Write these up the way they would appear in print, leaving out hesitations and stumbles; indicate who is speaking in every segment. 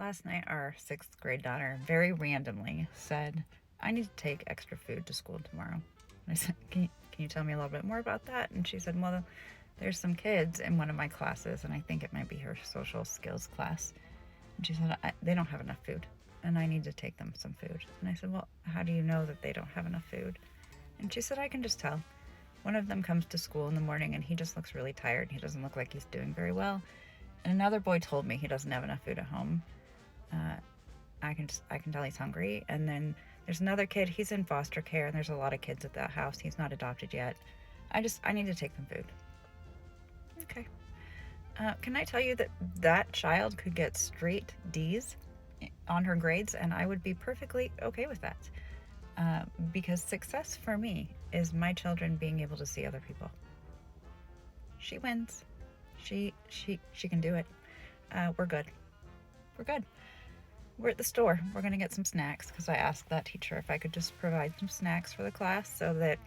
Speaker 1: Last night, our 6th grade daughter very randomly said, I need to take extra food to school tomorrow. And I said, can you tell me a little bit more about that? And she said, well, there's some kids in one of my classes, and I think it might be her social skills class. And she said, they don't have enough food, and I need to take them some food. And I said, well, how do you know that they don't have enough food? And she said, I can just tell. One of them comes to school in the morning, and he just looks really tired. He doesn't look like he's doing very well. And another boy told me he doesn't have enough food at home. I can tell he's hungry. And then there's another kid, he's in foster care, and there's a lot of kids at that house. He's not adopted yet. I need to take them food. Okay. Can I tell you that child could get straight D's on her grades, and I would be perfectly okay with that. Because success for me is my children being able to see other people. She wins. She can do it. We're good. We're at the store. We're going to get some snacks because I asked that teacher if I could just provide some snacks for the class so that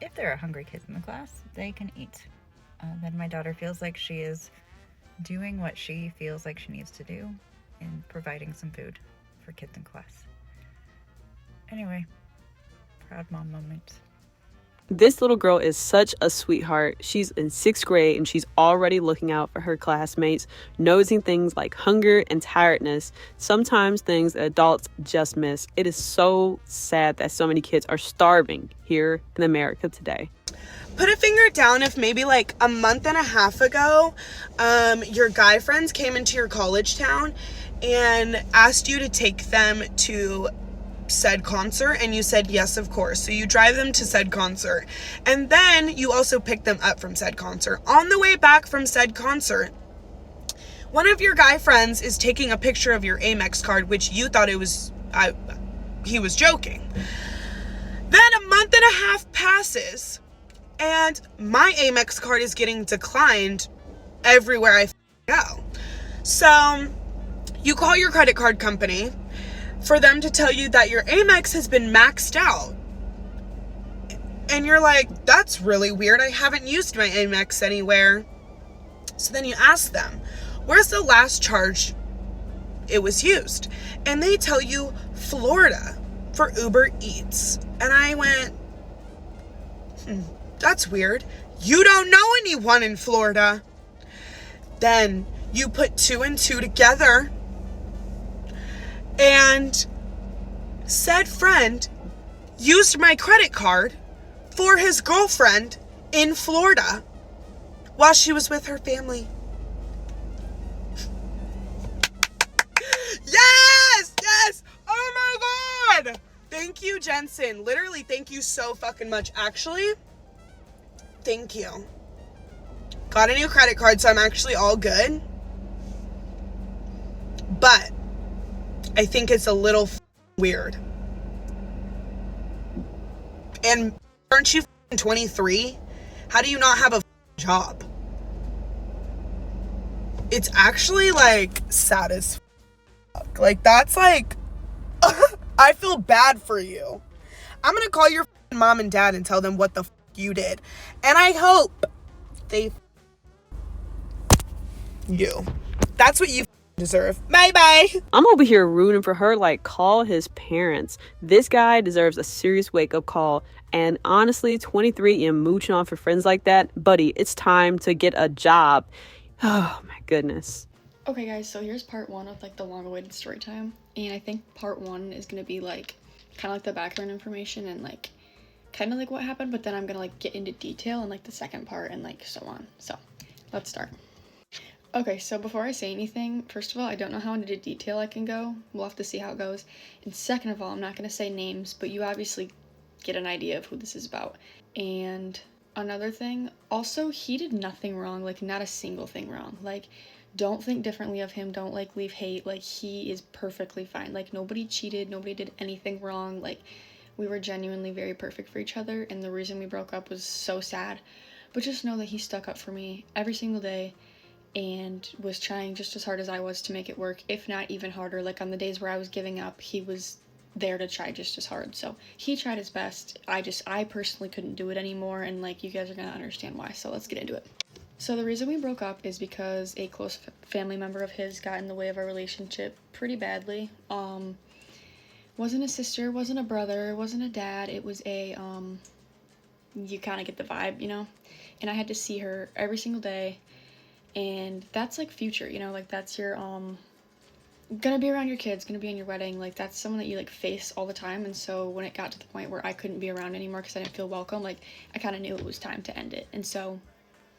Speaker 1: if there are hungry kids in the class, they can eat. Then my daughter feels like she is doing what she feels like she needs to do in providing some food for kids in class. Anyway, proud mom moment.
Speaker 2: This little girl is such a sweetheart. She's in 6th grade and she's already looking out for her classmates, noticing things like hunger and tiredness, sometimes things that adults just miss. It is so sad that so many kids are starving here in America today.
Speaker 3: Put a finger down if maybe like a month and a half ago, your guy friends came into your college town and asked you to take them to said concert, and you said yes, of course. So you drive them to said concert, and then you also pick them up from said concert. On the way back from said concert, one of your guy friends is taking a picture of your Amex card, which you thought he was joking. Then a month and a half passes, and my Amex card is getting declined everywhere I go. So you call your credit card company for them to tell you that your Amex has been maxed out. And you're like, that's really weird. I haven't used my Amex anywhere. So then you ask them, where's the last charge it was used? And they tell you Florida for Uber Eats. And I went, that's weird. You don't know anyone in Florida. Then you put 2 and 2 together, and said friend used my credit card for his girlfriend in Florida while she was with her family. Yes! Oh my God! Thank you, Jensen. Literally, thank you so fucking much. Actually, thank you. Got a new credit card, so I'm actually all good. But I think it's a little weird. And aren't you 23? How do you not have a job? It's actually like sad as fuck. Like, that's like, I feel bad for you. I'm gonna call your mom and dad and tell them what the fuck you did. And I hope they you. That's what you deserve. Bye.
Speaker 2: I'm over here rooting for her, like, call his parents. This guy deserves a serious wake-up call. And honestly, 23 and mooching off for friends like that, buddy, it's time to get a job. Oh my goodness.
Speaker 4: Okay guys, so here's part 1 of like the long-awaited story time, and I think part 1 is gonna be like kind of like the background information and like kind of like what happened, but then I'm gonna like get into detail in like the second part and like so on. So let's start. Okay, so before I say anything, first of all, I don't know how into detail I can go. We'll have to see how it goes. And second of all, I'm not going to say names, but you obviously get an idea of who this is about. And another thing, also, he did nothing wrong, like not a single thing wrong. Like, don't think differently of him, don't like leave hate, like he is perfectly fine. Like, nobody cheated, nobody did anything wrong. Like, we were genuinely very perfect for each other, and the reason we broke up was so sad. But just know that he stuck up for me every single day and was trying just as hard as I was to make it work, if not even harder. Like, on the days where I was giving up, he was there to try just as hard. So he tried his best. I personally couldn't do it anymore, and like, you guys are gonna understand why. So let's get into it. So the reason we broke up is because a close family member of his got in the way of our relationship pretty badly. Wasn't a sister, wasn't a brother, wasn't a dad. It was a you kind of get the vibe, you know? And I had to see her every single day. And that's like future, you know, like that's your gonna be around your kids, gonna be in your wedding, like that's someone that you like face all the time. And so when it got to the point where I couldn't be around anymore because I didn't feel welcome, like I kind of knew it was time to end it. And so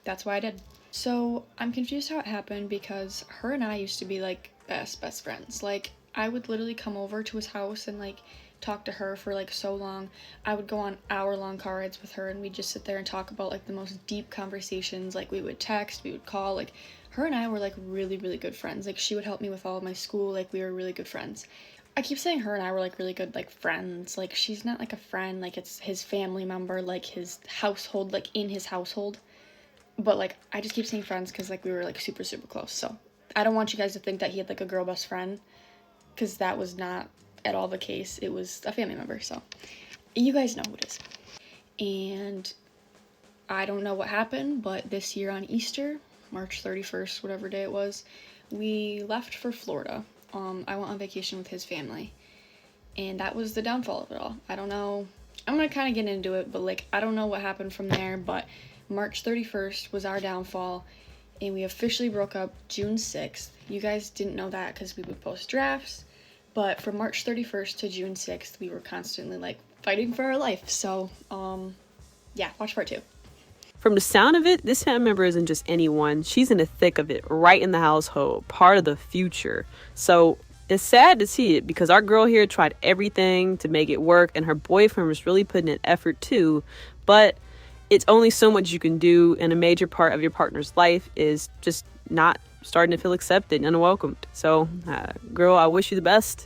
Speaker 4: that's why I did. So I'm confused how it happened because her and I used to be like best friends. Like I would literally come over to his house and like talk to her for like so long. I would go on hour-long car rides with her and we'd just sit there and talk about like the most deep conversations. Like we would text, we would call. Like her and I were like really, really good friends. Like she would help me with all of my school. Like we were really good friends. I keep saying her and I were like really good like friends. Like she's not like a friend, like it's his family member, like his household, like in his household. But like I just keep saying friends because like we were like super, super close. So I don't want you guys to think that he had like a girl best friend, because that was not at all the case. It was a family member. So you guys know who it is. And I don't know what happened, but this year on Easter, March 31st, whatever day it was, we left for Florida. I went on vacation with his family, and that was the downfall of it all. I don't know. I'm gonna kind of get into it, but like I don't know what happened from there. But March 31st was our downfall, and we officially broke up June 6th. You guys didn't know that because we would post drafts, but from March 31st to June 6th, we were constantly like fighting for our life. So, yeah, watch part 2.
Speaker 2: From the sound of it, this family member isn't just anyone. She's in the thick of it, right in the household, part of the future. So it's sad to see it because our girl here tried everything to make it work, and her boyfriend was really putting in effort too. But it's only so much you can do, and a major part of your partner's life is just not starting to feel accepted and welcomed. So, girl, I wish you the best.